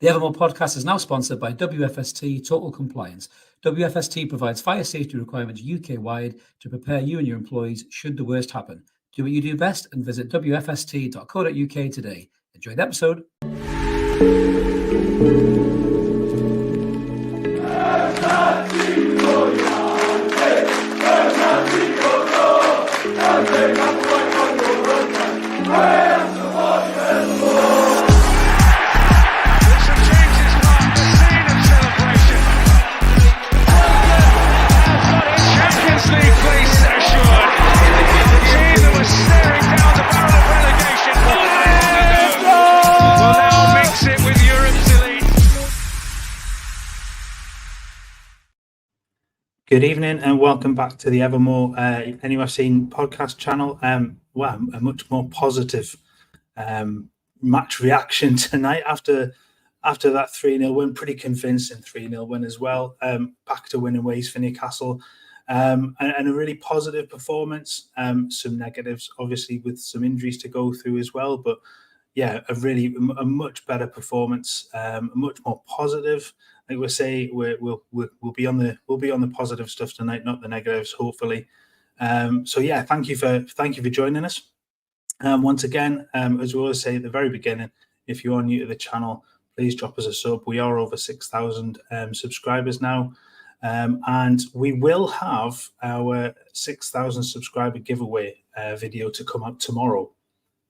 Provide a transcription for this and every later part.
The Evermore podcast is now sponsored by WFST Total Compliance. WFST provides fire safety requirements UK-wide to prepare you and your employees should the worst happen. Do what you do best and visit wfst.co.uk today. Enjoy the episode. Good evening and welcome back to the Evermore NUFC podcast channel. A much more positive match reaction tonight after that 3-0 win, pretty convincing 3-0 win as well. Back to winning ways for Newcastle and a really positive performance. Some negatives, obviously, with some injuries to go through as well. But yeah, a much better performance, much more positive. Like we say, we'll be on the positive stuff tonight, not the negatives, hopefully. So yeah, thank you for joining us. Once again, as we always say at the very beginning, if you are new to the channel, please drop us a sub. We are over 6,000 subscribers now, and we will have our 6,000 subscriber giveaway video to come up tomorrow.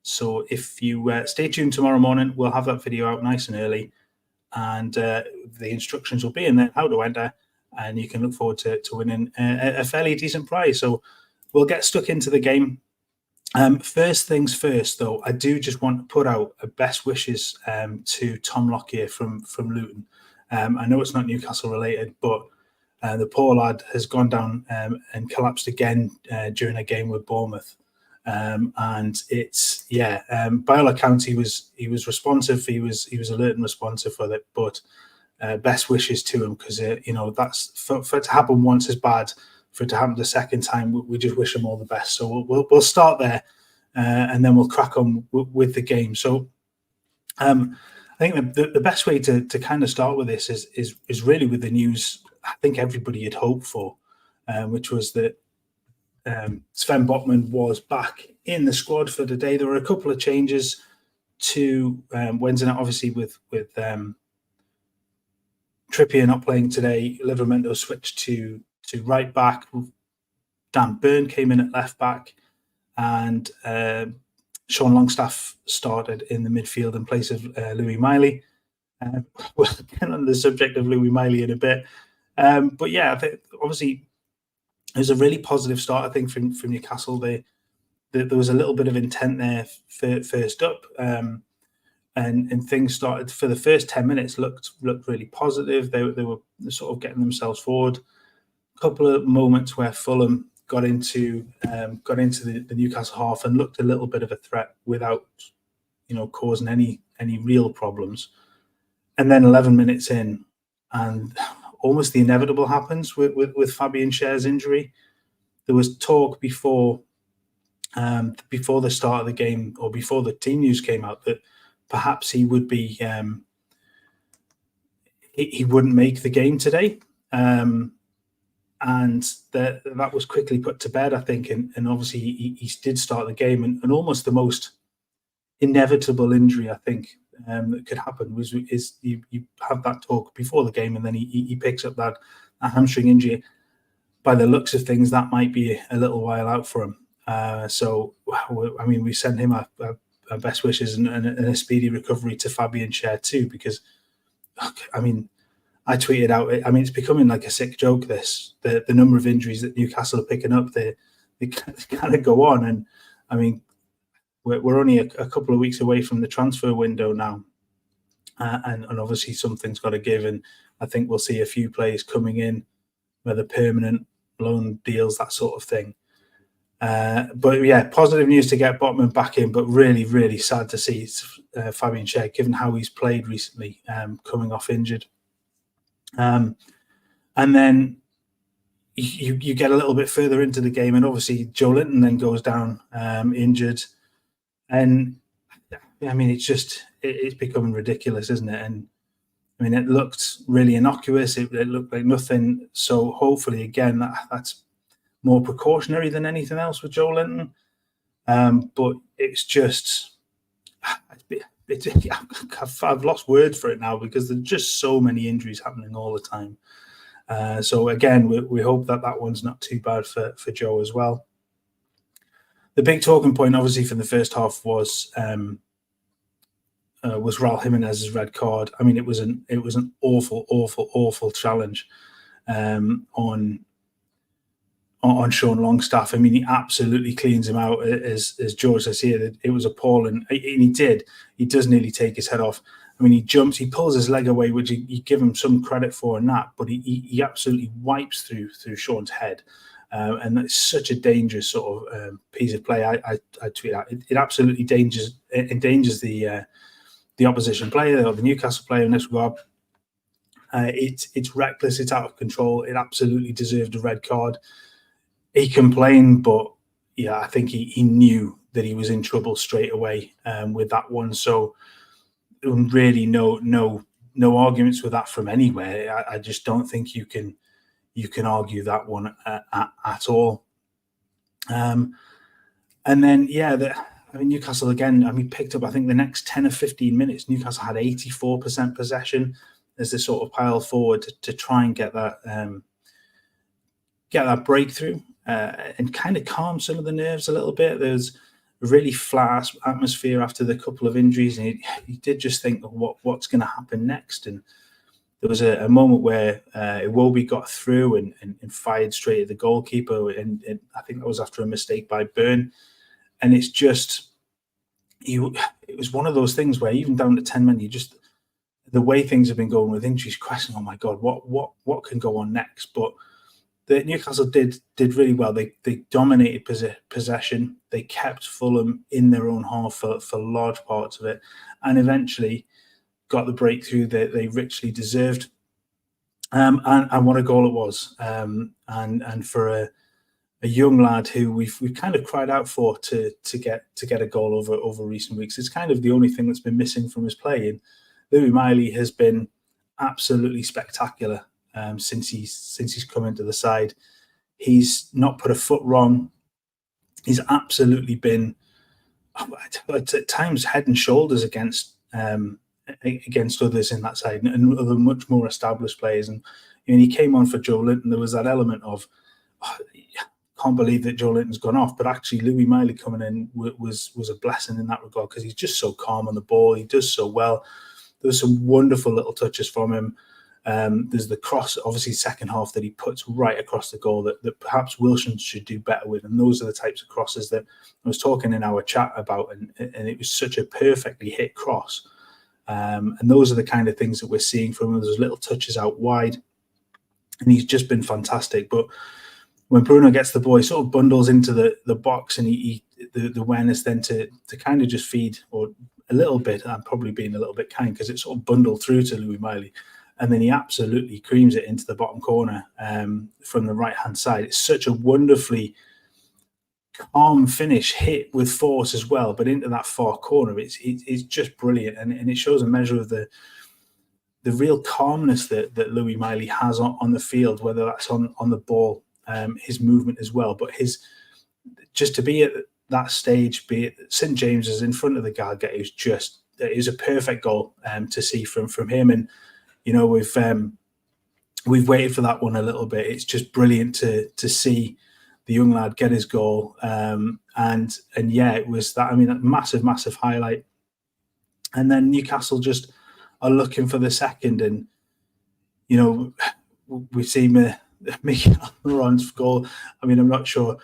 So if you stay tuned tomorrow morning, we'll have that video out nice and early. And the instructions will be in there, how to enter, and you can look forward to winning a fairly decent prize. So we'll get stuck into the game. First things first, though, I do just want to put out a best wishes to Tom Lockyer from Luton. I know it's not Newcastle related, but the poor lad has gone down and collapsed again during a game with Bournemouth. And it's by all accounts he was responsive, he was alert and responsive for it, but best wishes to him, because that's for it to happen once is bad. For it to happen the second time, we just wish him all the best. So we'll start there and then we'll crack on with the game. So I think the best way to kind of start with this is really with the news I think everybody had hoped for, which was that Sven Botman was back in the squad for the day. There were a couple of changes to Wednesday night, obviously with Trippier not playing today. Livramento switched to right back. Dan Burn came in at left back, and Sean Longstaff started in the midfield in place of Lewis Miley. We'll get on the subject of Lewis Miley in a bit, but yeah, I think obviously it was a really positive start, I think, from Newcastle. There was a little bit of intent there first up, and things started for the first 10 minutes looked really positive. They were sort of getting themselves forward. A couple of moments where Fulham got into the Newcastle half and looked a little bit of a threat without causing any real problems. And then 11 minutes in, and almost the inevitable happens with Fabian Schär's injury. There was talk before the start of the game, or before the team news came out, that perhaps he would be he wouldn't make the game today, and that was quickly put to bed, I think. And obviously he did start the game, and almost the most inevitable injury, I think, that could happen is you have that talk before the game, and then he picks up that hamstring injury. By the looks of things, that might be a little while out for him. So I mean, we send him our best wishes and a speedy recovery to Fabian Schär too, because I mean, I tweeted out, I mean, it's becoming like a sick joke, the number of injuries that Newcastle are picking up. They kind of go on, and I mean, we're only a couple of weeks away from the transfer window now, and obviously something's got to give, and I think we'll see a few players coming in, whether permanent, loan deals, that sort of thing. But yeah, positive news to get Botman back in, but really, really sad to see Fabian Schär, given how he's played recently, coming off injured. And then you get a little bit further into the game, and obviously Joe Linton then goes down injured. And I mean, it's becoming ridiculous, isn't it? And I mean, it looked really innocuous. It looked like nothing. So hopefully, again, that's more precautionary than anything else with Joe Linton. But it's just, I've lost words for it now because there's just so many injuries happening all the time. So again, we hope that one's not too bad for Joe as well. The big talking point, obviously, for the first half was Raul Jimenez's red card. I mean, it was an awful challenge on Sean Longstaff. I mean, he absolutely cleans him out, as George says here. It was appalling, and he does nearly take his head off. I mean, he jumps, he pulls his leg away, which you give him some credit for in that, but he absolutely wipes through Sean's head. And it's such a dangerous sort of piece of play. I tweet out. It absolutely endangers the opposition player or the Newcastle player in this regard. It's reckless. It's out of control. It absolutely deserved a red card. He complained, but yeah, I think he knew that he was in trouble straight away with that one. So really, no arguments with that from anywhere. I just don't think you can argue that one at all. And then, Newcastle again, picked up, I think the next 10 or 15 minutes, Newcastle had 84% possession as they sort of piled forward to try and get that breakthrough and kind of calm some of the nerves a little bit. There's a really flat atmosphere after the couple of injuries, and you did just think, what's going to happen next? And there was a moment where Iwobi got through and fired straight at the goalkeeper, and I think that was after a mistake by Byrne. And it's just, it was one of those things where even down to 10 men, the way things have been going with injuries, questioning, oh my God, what can go on next? But the Newcastle did really well. They dominated possession. They kept Fulham in their own half for large parts of it, and eventually got the breakthrough that they richly deserved. And what a goal it was. And for a young lad who we've kind of cried out for to get a goal over recent weeks. It's kind of the only thing that's been missing from his play. And Lewis Miley has been absolutely spectacular since he's come into the side. He's not put a foot wrong. He's absolutely been at times head and shoulders against others in that side and other much more established players. And he came on for Joe Linton. There was that element of, can't believe that Joe Linton's gone off, but actually Lewis Miley coming in was a blessing in that regard, because he's just so calm on the ball. He does so well. There's some wonderful little touches from him. There's the cross, obviously second half, that he puts right across the goal that perhaps Wilson should do better with. And those are the types of crosses that I was talking in our chat about, and it was such a perfectly hit cross. And those are the kind of things that we're seeing from him. Those little touches out wide, and he's just been fantastic. But when Bruno gets the ball, he sort of bundles into the box, and the awareness then to kind of just feed, or a little bit, I'm probably being a little bit kind, because it's sort of bundled through to Lewis Miley, and then he absolutely creams it into the bottom corner from the right-hand side. It's such a wonderfully calm finish, hit with force as well, but into that far corner. It's just brilliant, and it shows a measure of the real calmness that Lewis Miley has on the field, whether that's on the ball, his movement as well, but just to be at that stage, be it St James's in front of the Gargate, it was a perfect goal to see from him. And we've waited for that one a little bit. It's just brilliant to see the young lad get his goal, and it was that. A massive highlight. And then Newcastle just are looking for the second, and we've seen Miguel Almiron's goal. I'm not sure.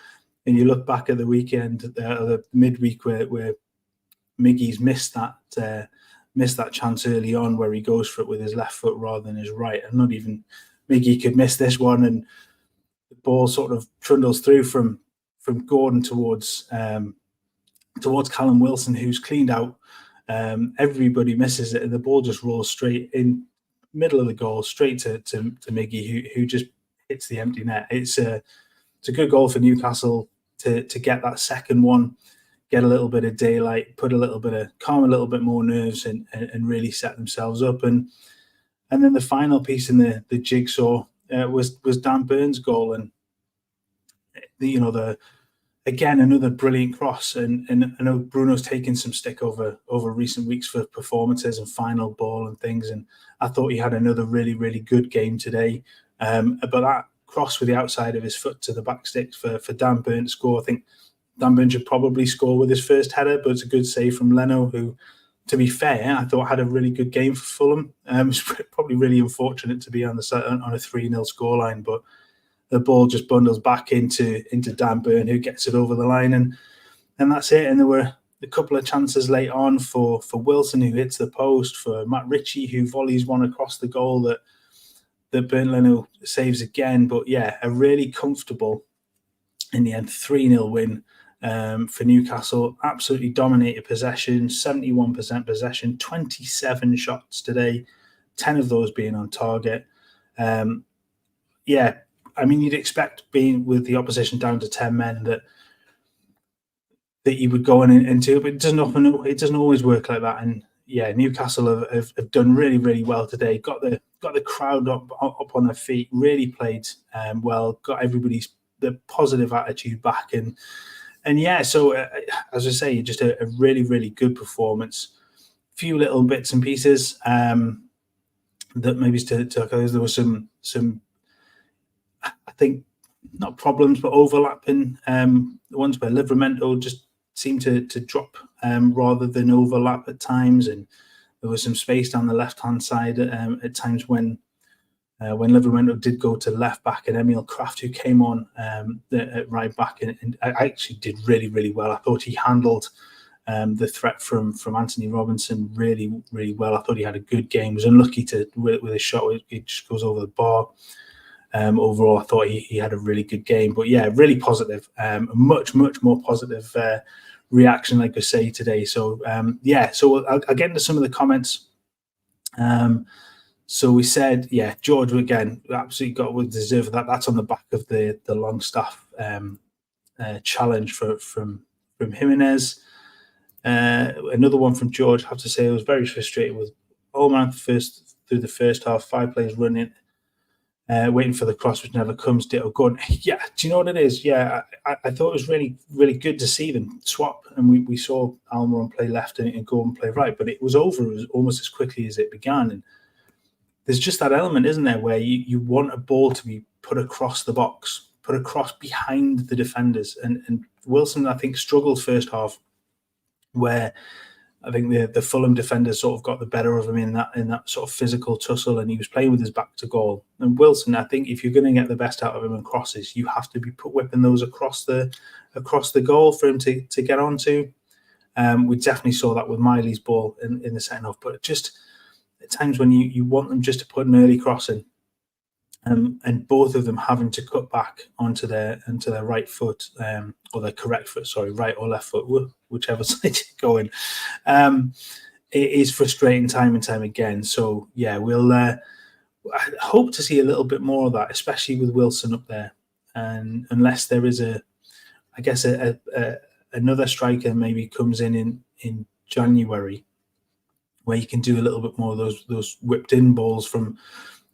And you look back at the weekend, the midweek, where Miggy's missed that chance early on, where he goes for it with his left foot rather than his right, and not even Miggy could miss this one, and the ball sort of trundles through from Gordon towards Callum Wilson, who's cleaned out. Everybody misses it, and the ball just rolls straight in middle of the goal, straight to Miggy, who just hits the empty net. It's a good goal for Newcastle to get that second one, get a little bit of daylight, calm a little bit more nerves, and really set themselves up. And And then the final piece in the jigsaw was Dan Burns' goal, and again another brilliant cross. And I know Bruno's taken some stick over recent weeks for performances and final ball and things, and I thought he had another really, really good game today. But that cross with the outside of his foot to the back sticks for Dan Burns to score. I think Dan Burns should probably score with his first header, but it's a good save from Leno, who, to be fair, I thought had a really good game for Fulham. It's probably really unfortunate to be on a 3-0 scoreline, but the ball just bundles back into Dan Burn, who gets it over the line, and that's it. And there were a couple of chances late on for Wilson, who hits the post, for Matt Ritchie, who volleys one across the goal that Bernd Leno saves again. But yeah, a really comfortable, in the end, 3-0 win for Newcastle. Absolutely dominated possession, 71% possession, 27 shots today, 10 of those being on target. Yeah, I mean, you'd expect, being with the opposition down to 10 men, that you would go into it, but it doesn't always work like that. And yeah, Newcastle have done really, really well today. Got the crowd up on their feet. Really played well. Got everybody's the positive attitude back, and yeah. So as I say, just a really, really good performance. Few little bits and pieces that maybe to there was some I think not problems, but overlapping ones where Livramento just seemed to drop rather than overlap at times, and there was some space down the left-hand side at times when Livramento did go to left back, and Emil Kraft, who came on at right back, and I actually did really, really well. I thought he handled the threat from Anthony Robinson really, really well. I thought he had a good game. Was unlucky with his shot; it just goes over the bar. Overall, I thought he had a really good game, but yeah, really positive, much more positive reaction, like I say, today. So yeah, so I'll get into some of the comments. So we said, yeah, George again absolutely would deserve that. That's on the back of the Longstaff challenge from Jimenez. Another one from George. I have to say, I was very frustrated with Allman through the first half. 5 players running. Waiting for the cross, which never comes. Ditto Gordon. Yeah, do you know what it is? Yeah, I thought it was really, really good to see them swap, and we saw Almiron play left and Gordon play right, but it was over almost as quickly as it began. And there's just that element, isn't there, where you want a ball to be put across the box, put across behind the defenders, and Wilson, I think, struggled first half, where I think the Fulham defenders sort of got the better of him in that sort of physical tussle, and he was playing with his back to goal. And Wilson, I think, if you're going to get the best out of him in crosses, you have to be whipping those across the goal for him to get onto. We definitely saw that with Miley's ball in the second half, but just at times when you want them just to put an early cross in, and both of them having to cut back onto their right foot, or their correct foot, sorry, right or left foot, whichever side you're going. It is frustrating time and time again. So yeah, we'll I hope to see a little bit more of that, especially with Wilson up there, and unless there is another striker maybe comes in January, where you can do a little bit more of those whipped in balls from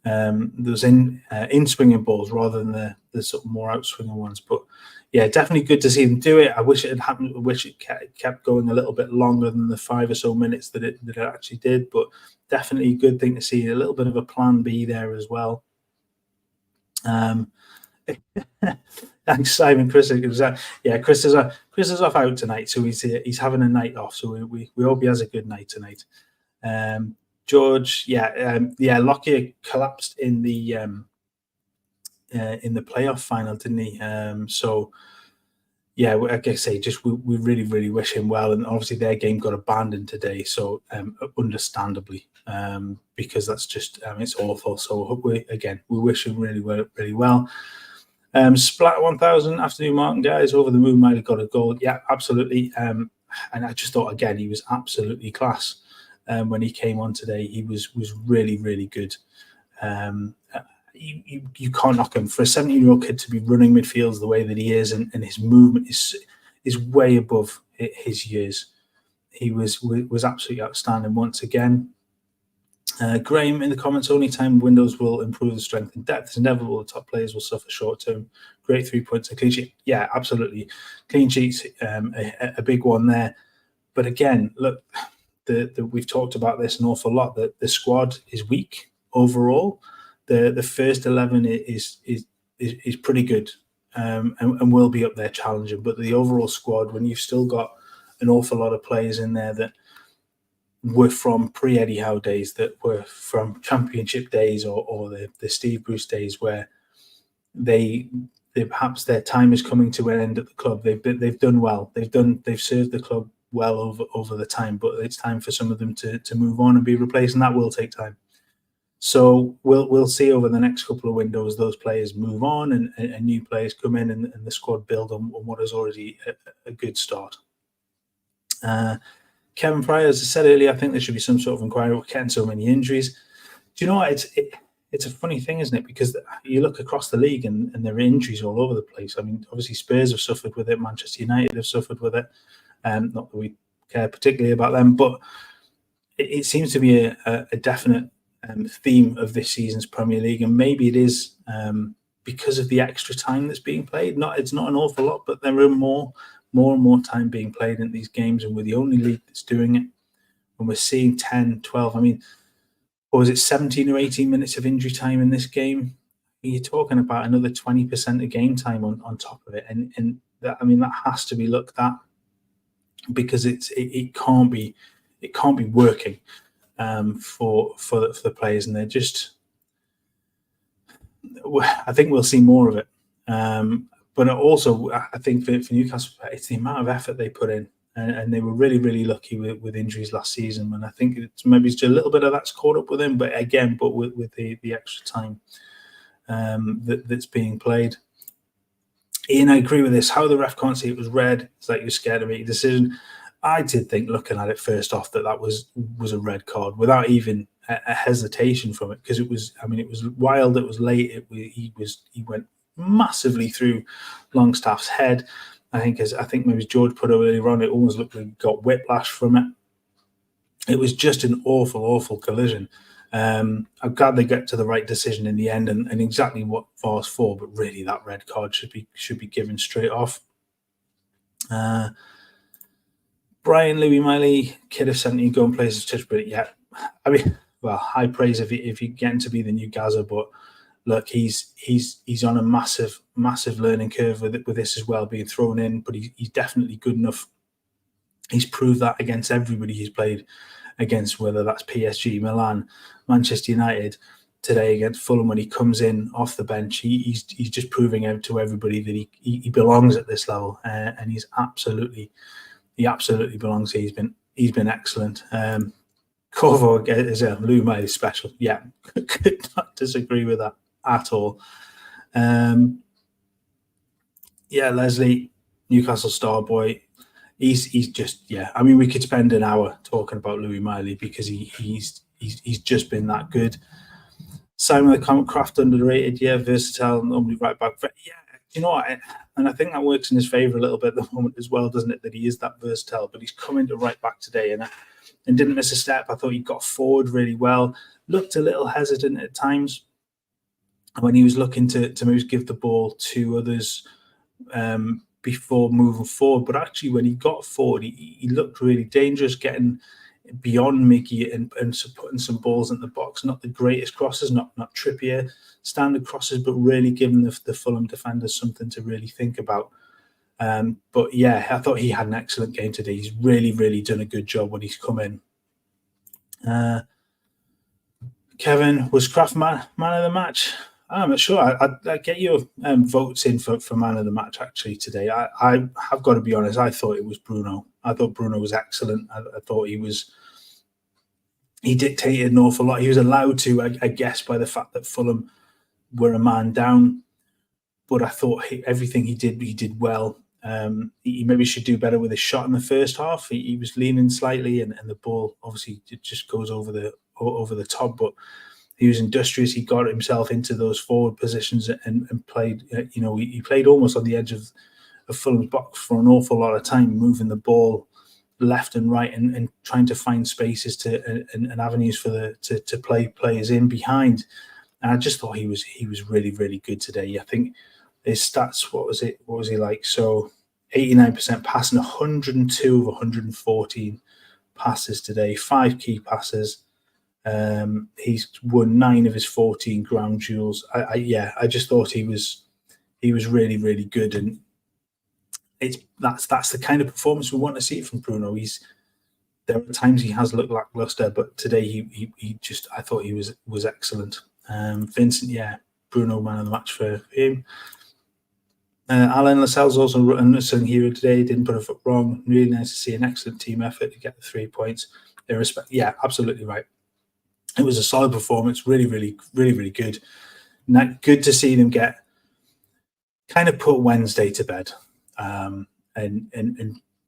those in swinging balls rather than the sort of more out swinging ones. But yeah, definitely good to see them do it. I wish it had happened. I wish it kept going a little bit longer than the 5 or so minutes that it actually did. But definitely a good thing to see. A little bit of a plan B there as well. Thanks, Simon. Chris is off out tonight, so he's having a night off. So we hope he has a good night tonight. George, Lockyer collapsed in the playoff final, didn't he? So yeah, like I say, just we really, really wish him well, and obviously their game got abandoned today, so understandably, because that's just it's awful. So we wish him really well. Splat 1000 afternoon, Martin, guys, over the moon. Might have got a goal. Yeah, absolutely. And I just thought again he was absolutely class. When he came on today, he was really, really good. You can't knock him. For a 17-year-old kid to be running midfields the way that he is, and his movement is way above his years. He was absolutely outstanding once again. Graham in the comments, only time windows will improve the strength and depth. It's inevitable the top players will suffer short term. Great 3 points, a clean sheet. Yeah, absolutely. Clean sheets, a big one there. But again, look, we've talked about this an awful lot, that the squad is weak overall. The first 11 is pretty good, and will be up there challenging. But the overall squad, when you've still got an awful lot of players in there that were from pre-Eddie Howe days, that were from Championship days, or the Steve Bruce days, where they perhaps their time is coming to an end at the club. They've done well. They've served the club well over the time, but it's time for some of them to move on and be replaced, and that will take time. So we'll see over the next couple of windows those players move on and new players come in, and the squad build on what is already a good start. Kevin Pryor, as I said earlier, I think there should be some sort of inquiry. We're getting so many injuries. Do you know what? It's a funny thing, isn't it? Because you look across the league and there are injuries all over the place. I mean, obviously Spurs have suffered with it. Manchester United have suffered with it. Not that we care particularly about them, but it seems to be a definite theme of this season's Premier League, and maybe it is because of the extra time that's being played. It's not an awful lot, but there are more and more time being played in these games, and we're the only league that's doing it. And we're seeing 10, 12, I mean, or was it 17 or 18 minutes of injury time in this game? You're talking about another 20% of game time on top of it. And that, I mean, that has to be looked at, because it can't be working for the players, and they're just, I think we'll see more of it. But also, I think for Newcastle, it's the amount of effort they put in, and they were really, really lucky with injuries last season. And I think maybe just a little bit of that's caught up with them. But again, with the extra time that's being played. Ian, I agree with this. How the ref can't see it was red. It's like you're scared to make a decision. I did think, looking at it first off, that was a red card without even a hesitation from it, because it was wild. It was late. He went massively through Longstaff's head. I think maybe George put it earlier on, it almost looked like he got whiplash from it. It was just an awful collision. I'm glad they get to the right decision in the end, and exactly what VAR's for. But really, that red card should be given straight off. Brian, Lewis Miley, kid of 17, go and play as a touch, but yeah, I mean, well, high praise if you're getting to be the new Gaza, but look, he's on a massive learning curve with this as well, being thrown in, but he's definitely good enough. He's proved that against everybody he's played against, whether that's PSG, Milan, Manchester United, today against Fulham. When he comes in off the bench, he's just proving out to everybody that he belongs at this level, and he absolutely belongs. He's been excellent. Corvo is a Lou Miley special. Yeah, could not disagree with that at all. Yeah, Leslie, Newcastle star boy. He's just, yeah. I mean, we could spend an hour talking about Lewis Miley, because he's just been that good. Simon the comment, Craft underrated. Yeah, versatile, normally right back. Yeah, you know what? And I think that works in his favour a little bit at the moment as well, doesn't it? That he is that versatile, but he's coming to right back today and didn't miss a step. I thought he got forward really well. Looked a little hesitant at times when he was looking to maybe give the ball to others before moving forward. But actually, when he got forward, he looked really dangerous, getting beyond Mickey and putting some balls in the box. Not the greatest crosses, not Trippier standard crosses, but really giving the Fulham defenders something to really think about. But yeah, I thought he had an excellent game today. He's really done a good job when he's come in. Kevin, was Kraft man of the match? I'm not sure. I'd get your votes in for man of the match actually today. I have got to be honest. I thought it was Bruno. I thought Bruno was excellent. I thought he dictated an awful lot. He was allowed to, I guess, by the fact that Fulham were a man down. But I thought everything he did well. He maybe should do better with his shot in the first half. He was leaning slightly, and the ball obviously just goes over the top. But he was industrious. He got himself into those forward positions and played. He played almost on the edge of Fulham's box for an awful lot of time, moving the ball left and right and trying to find spaces and avenues for to play players in behind. And I just thought he was really, really good today. I think his stats, what was he like? So 89% passing, 102 of 114 passes today, 5 key passes. He's won 9 of his 14 ground duels. I just thought he was really, really good, and that's the kind of performance we want to see from Bruno. There are times he has looked lackluster, but today he just, I thought he was excellent. Vincent, Bruno, man of the match for him. Alan Lascelles also unsung hero today, didn't put a foot wrong. Really nice to see an excellent team effort to get the 3 points. Absolutely right. It was a solid performance, really, really, really, really good. Good to see them kind of put Wednesday to bed, and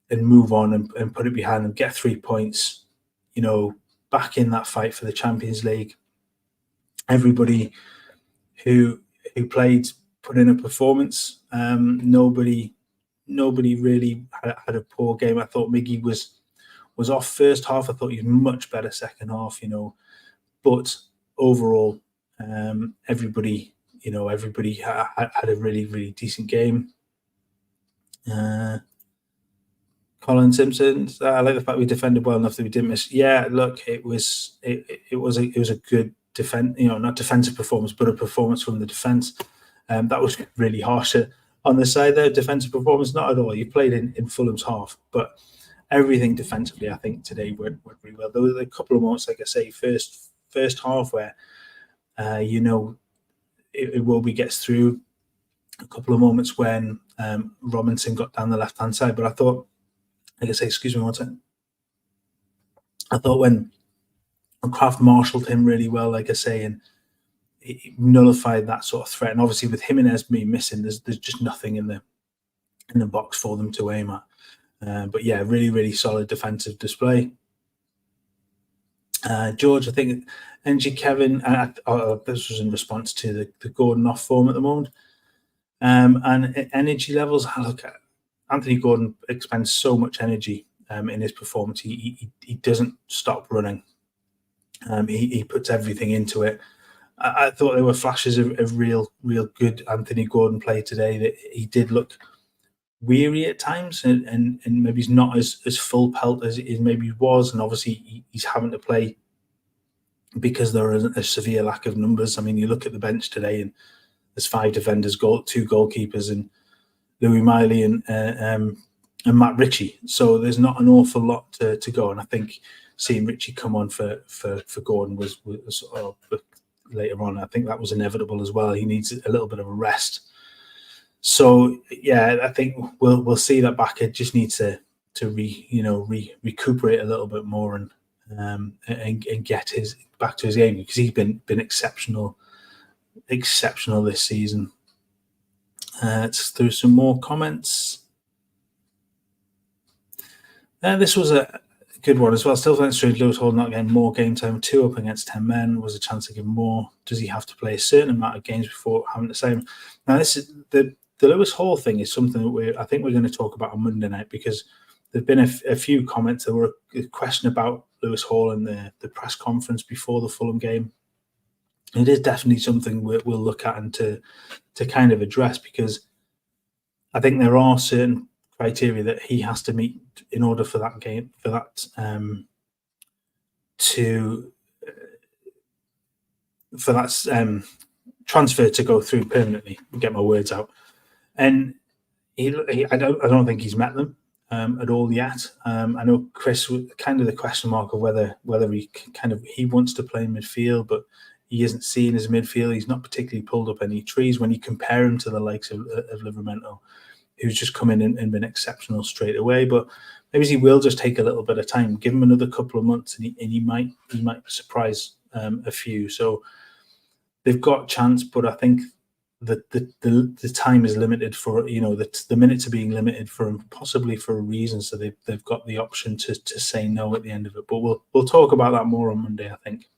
move on and put it behind them, get 3 points, back in that fight for the Champions League. Everybody who played put in a performance. Nobody really had a poor game. I thought Miggy was off first half. I thought he was much better second half, but overall, everybody had a really, really decent game. Colin Simpson, I like the fact we defended well enough that we didn't miss. Yeah, look, it was a good not defensive performance, but a performance from the defense. That was really harsh on the side there. Defensive performance, not at all. You played in Fulham's half, but everything defensively, I think today went really well. There were a couple of moments, like I say, first half where Iwobi gets through. A couple of moments when Robinson got down the left hand side, but I thought, like I say, excuse me one second. I thought when Kraft marshalled him really well, like I say, and it nullified that sort of threat. And obviously, with Jimenez being missing, there's just nothing in the box for them to aim at. But yeah, really, really solid defensive display. George, I think, NG Kevin, this was in response to the Gordon off form at the moment. And energy levels, look, Anthony Gordon expends so much energy in his performance. He doesn't stop running. He puts everything into it. I thought there were flashes of real good Anthony Gordon play today. That he did look weary at times, and maybe he's not as full pelt as maybe he was. And obviously he's having to play because there is a severe lack of numbers. I mean, you look at the bench today, and there's 5 defenders, 2 goalkeepers, and Lewis Miley and Matt Ritchie. So there's not an awful lot to go. And I think seeing Ritchie come on for Gordon was later on, I think that was inevitable as well. He needs a little bit of a rest. So yeah, I think we'll see that back. It just needs to recuperate a little bit more and get his back to his game, because he's been exceptional this season. Let's through some more comments. This was a good one as well. Still thanks to Lewis Hall not getting more game time. 2 up against 10 men was a chance to give more. Does he have to play a certain amount of games before having the same? Now, this is the Lewis Hall thing is something that I think we're going to talk about on Monday night, because there've been a few comments. There were a question about Lewis Hall in the press conference before the Fulham game. It is definitely something we'll look at and to kind of address, because I think there are certain criteria that he has to meet in order for that game, transfer to go through permanently. Get my words out. And I don't think he's met them at all yet. I know Chris was kind of the question mark of whether he wants to play midfield, but he isn't seen as midfield. He's not particularly pulled up any trees when you compare him to the likes of Livramento, who's just come in and been exceptional straight away. But maybe he will just take a little bit of time. Give him another couple of months, and he might surprise a few. So they've got a chance, but I think that the time is limited for the minutes are being limited possibly for a reason. So they've got the option to say no at the end of it. But we'll talk about that more on Monday, I think.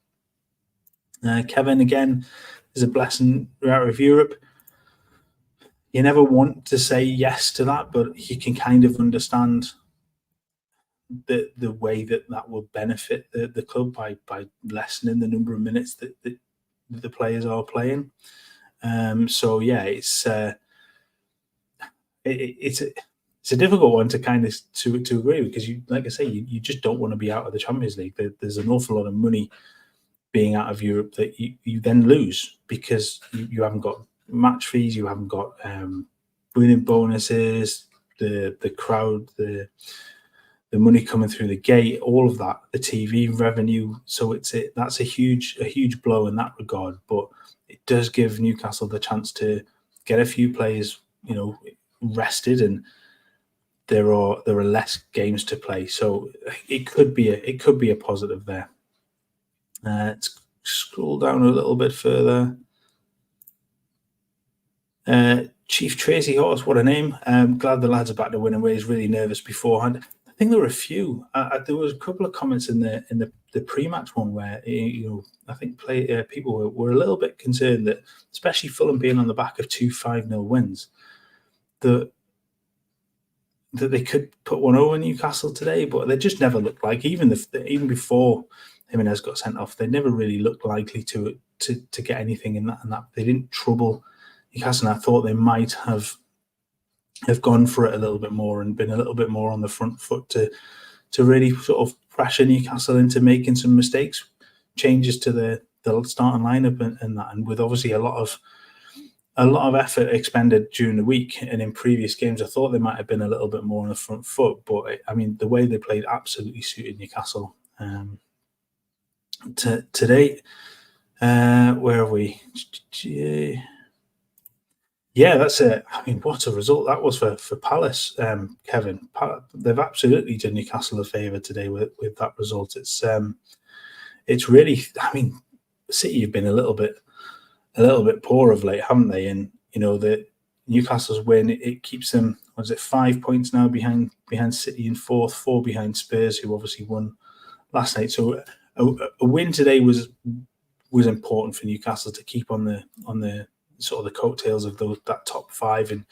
Kevin, again, is a blessing out of Europe. You never want to say yes to that, but you can kind of understand the way that will benefit the club by lessening the number of minutes that the players are playing. So yeah, it's a difficult one to kind of to agree with, because you, like I say, you just don't want to be out of the Champions League. There's an awful lot of money being out of Europe that you then lose, because you haven't got match fees, you haven't got winning bonuses, the crowd, the money coming through the gate, all of that, the TV revenue. So that's a huge blow in that regard. But it does give Newcastle the chance to get a few players, rested, and there are less games to play. So it could be a positive there. Let's scroll down a little bit further. Chief Tracy Horse, what a name. Glad the lads are back to winning ways. Really nervous beforehand. I think there were a few. There was a couple of comments in the pre-match one where I think people were a little bit concerned that, especially Fulham being on the back of 2 5-0 wins, that they could put one over Newcastle today, but they just never looked like, even before Jimenez got sent off, they never really looked likely to get anything in that, and that they didn't trouble Newcastle. And I thought they might have gone for it a little bit more and been a little bit more on the front foot to really sort of pressure Newcastle into making some mistakes, changes to the starting lineup and that, and with obviously a lot of effort expended during the week and in previous games. I thought they might have been a little bit more on the front foot, but I mean, the way they played absolutely suited Newcastle. Today, where are we? Yeah, that's it. I mean, what a result that was for Palace, Kevin. They've absolutely done Newcastle a favour today with that result. It's really, I mean, City have been a little bit poor of late, haven't they? And the Newcastle's win, it keeps them, 5 points now behind City in fourth, 4 behind Spurs, who obviously won last night. So a win today was important for Newcastle to keep on the sort of the coattails of that top 5, and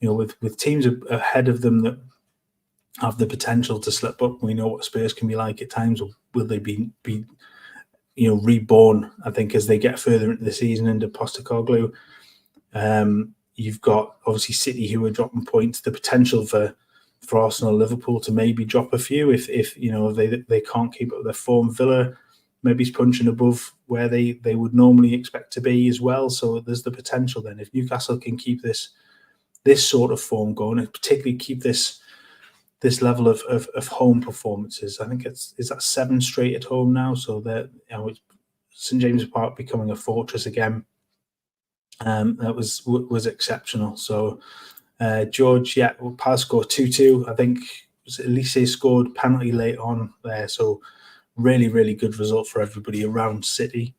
with teams ahead of them that have the potential to slip up. We know what Spurs can be like at times. Will they be reborn, I think, as they get further into the season under Postecoglou? You've got obviously City, who are dropping points, the potential for Arsenal, Liverpool to maybe drop a few if they can't keep up their form. Villa maybe is punching above where they would normally expect to be as well. So there's the potential then, if Newcastle can keep this sort of form going, and particularly keep this level of home performances. I think is that 7 straight at home now. So that it's St James's Park becoming a fortress again. That was exceptional. So George, Palace scored 2-2. I think Elise scored penalty late on there. So really, really good result for everybody around City.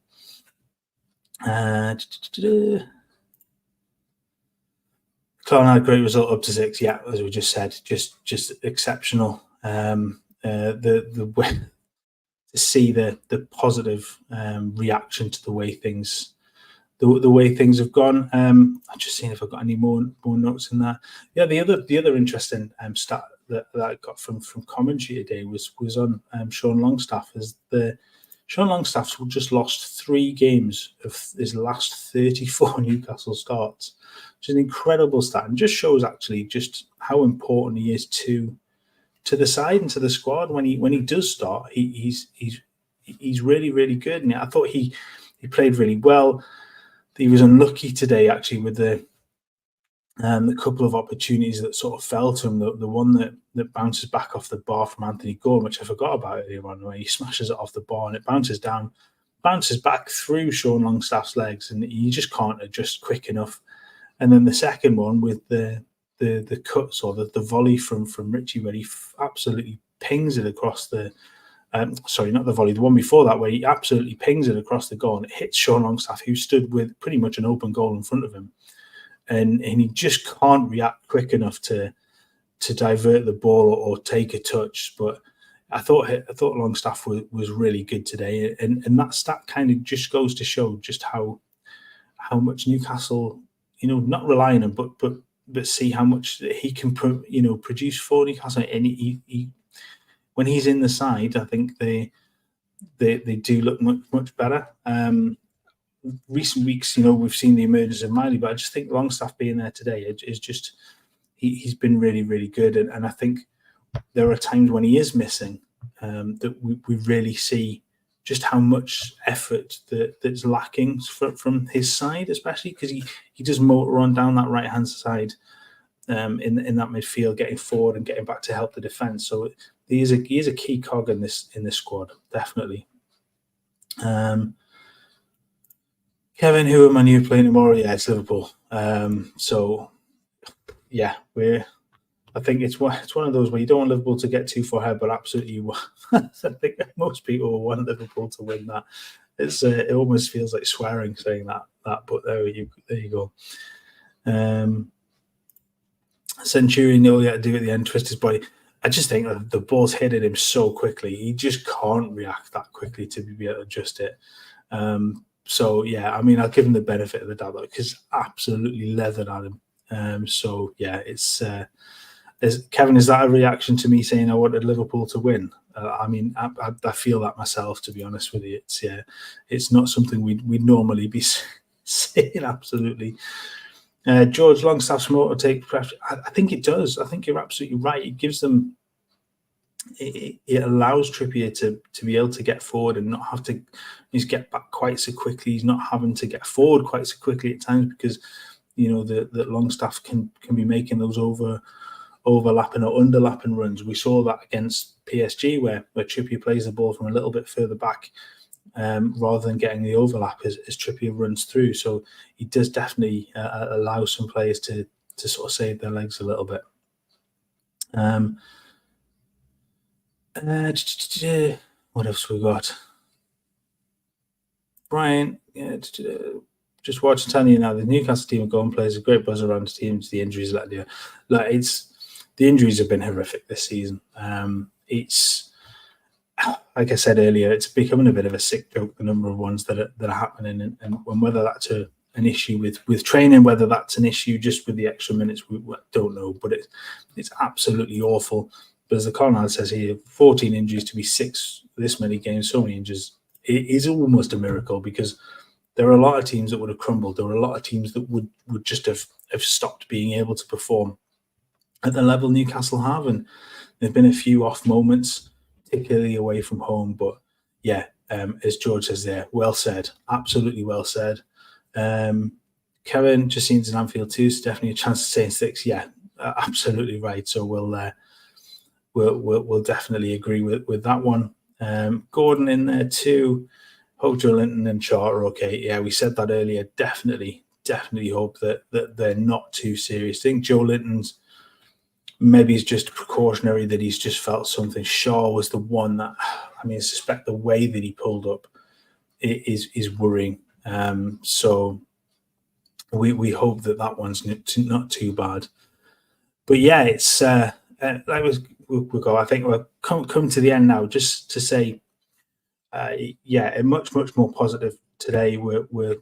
Clown had a great result up to 6. Yeah, as we just said, just exceptional. The way to see the positive reaction to the way things have gone. I'm just seeing if I've got any more notes in that. Yeah, the other interesting stat that I got from commentary today was on Sean Longstaff. Sean Longstaff's just lost 3 games of his last 34 Newcastle starts, which is an incredible stat, and just shows actually just how important he is to the side and to the squad. When he does start, he's really, really good. And I thought he played really well. He was unlucky today, actually, with the couple of opportunities that sort of fell to him. The one that bounces back off the bar from Anthony Gordon, which I forgot about earlier on, where he smashes it off the bar and it bounces back through Sean Longstaff's legs, and he just can't adjust quick enough. And then the second one with the cuts, or the volley from Richie, where he absolutely pings it across the. Sorry, not the volley. The one before that, where he absolutely pings it across the goal, and it hits Sean Longstaff, who stood with pretty much an open goal in front of him, and he just can't react quick enough to divert the ball or take a touch. But I thought Longstaff was really good today, and that stat kind of just goes to show just how much Newcastle, not rely on him, but see how much he can produce for Newcastle, and when he's in the side, I think they do look much better. Recent weeks, we've seen the emergence of Miley, but I just think Longstaff being there today is just he's been really, really good, and I think there are times when he is missing that we really see just how much effort that's lacking from his side, especially because he does motor on down that right hand side in that midfield, getting forward and getting back to help the defence. So he is a key cog in this squad, definitely. Kevin, who am I new playing tomorrow? Yeah, it's Liverpool. So yeah, I think it's one of those where you don't want Liverpool to get too far ahead, but absolutely you want. I think most people want Liverpool to win that. It almost feels like swearing saying that, but there you go. Centurion, all you had to do at the end, twist his body. I just think that the ball's hit at him so quickly. He just can't react that quickly to be able to adjust it. So yeah, I mean, I'll give him the benefit of the doubt because absolutely leathered at him. So yeah, it's. Kevin, is that a reaction to me saying I wanted Liverpool to win? I mean, I feel that myself, to be honest with you. It's not something we'd normally be saying. Absolutely. George, Longstaff's motor take pressure. I think it does. I think you're absolutely right. It gives them. It allows Trippier to be able to get forward and not have to get back quite so quickly. He's not having to get forward quite so quickly at times because the Longstaff can be making those overlapping or underlapping runs. We saw that against PSG where Trippier plays the ball from a little bit further back rather than getting the overlap as Trippier runs through. So he does definitely allow some players to sort of save their legs a little bit. What else we got? Brian, just watching, telling you now, the Newcastle team of Golden players a great buzz around the team. The injuries the injuries have been horrific this season. It's like I said earlier, it's becoming a bit of a sick joke, the number of ones that are happening, and whether that's an issue with training, whether that's an issue just with the extra minutes, we don't know. But it's absolutely awful. But as the Colonel says here, 14 injuries to be 6 this many games, so many injuries. It is almost a miracle because there are a lot of teams that would have crumbled. There were a lot of teams that would just have stopped being able to perform at the level Newcastle have, and there've been a few off moments, particularly away from home. But yeah, as George says there, well said, absolutely well said. Kevin, just seems in Anfield too, so definitely a chance to stay in 6. Yeah, absolutely right. So we'll definitely agree with that one. Gordon in there too. Hope Joe Linton and Charter okay. Yeah, we said that earlier. Definitely hope that they're not too serious. I think Joe Linton's maybe it's just precautionary that he's just felt something. Shaw was the one that, I suspect the way that he pulled up is worrying. So we hope that one's not too bad. But yeah, it's we'll go. I think we'll come to the end now, just to say, a much more positive today. We're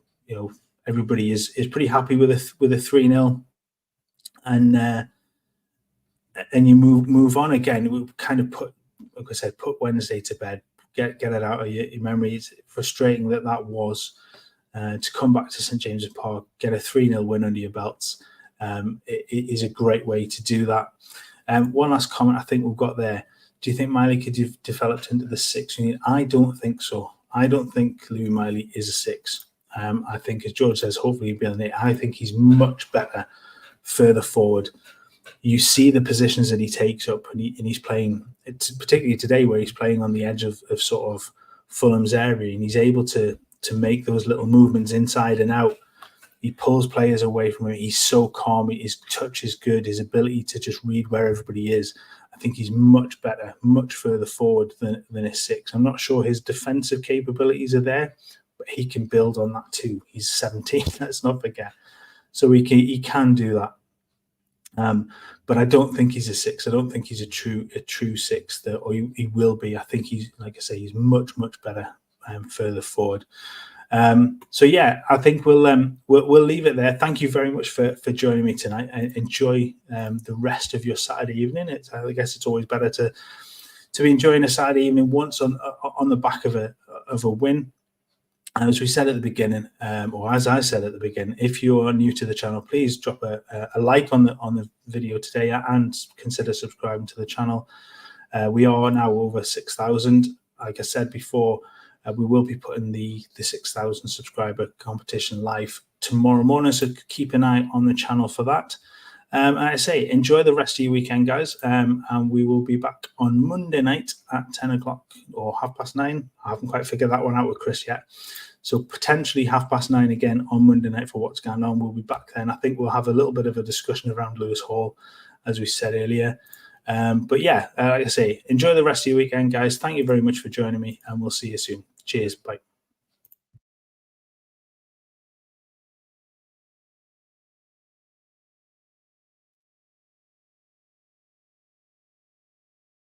everybody is pretty happy with a 3-0, and you move on again. We kind of put Wednesday to bed, get it out of your memory. It's frustrating that was to come back to St James's Park, get a 3-0 win under your belts. It is a great way to do that. One last comment I think we've got there. Do you think Miley could have developed into the 6? I don't think so. I don't think Lewis Miley is a 6. I think, as George says, hopefully he'll be on 8. I think he's much better further forward. You see the positions that he takes up, and he's playing, it's particularly today where he's playing on the edge of sort of Fulham's area, and he's able to make those little movements inside and out. He pulls players away from him. He's so calm. His touch is good. His ability to just read where everybody is. I think he's much better, much further forward than a 6. I'm not sure his defensive capabilities are there, but he can build on that too. He's 17. Let's not forget. So he can do that. But I don't think he's a 6. I don't think he's a true 6. Or he will be. I think he's, like I say, he's much better further forward. So yeah, I think we'll leave it there. Thank you very much for joining me tonight, and enjoy the rest of your Saturday evening. I guess it's always better to be enjoying a Saturday evening once on the back of a win. And as we said at the beginning, or as I said at the beginning, if you're new to the channel, please drop a like on the video today and consider subscribing to the channel. We are now over 6,000. Like I said before, we will be putting the 6,000 subscriber competition live tomorrow morning, so keep an eye on the channel for that. And I say, enjoy the rest of your weekend, guys, and we will be back on Monday night at 10 o'clock or 9:30. I haven't quite figured that one out with Chris yet. So potentially 9:30 again on Monday night for what's going on. We'll be back then. I think we'll have a little bit of a discussion around Lewis Hall, as we said earlier. But yeah, like I say, enjoy the rest of your weekend, guys. Thank you very much for joining me, and we'll see you soon. Cheers. Bye.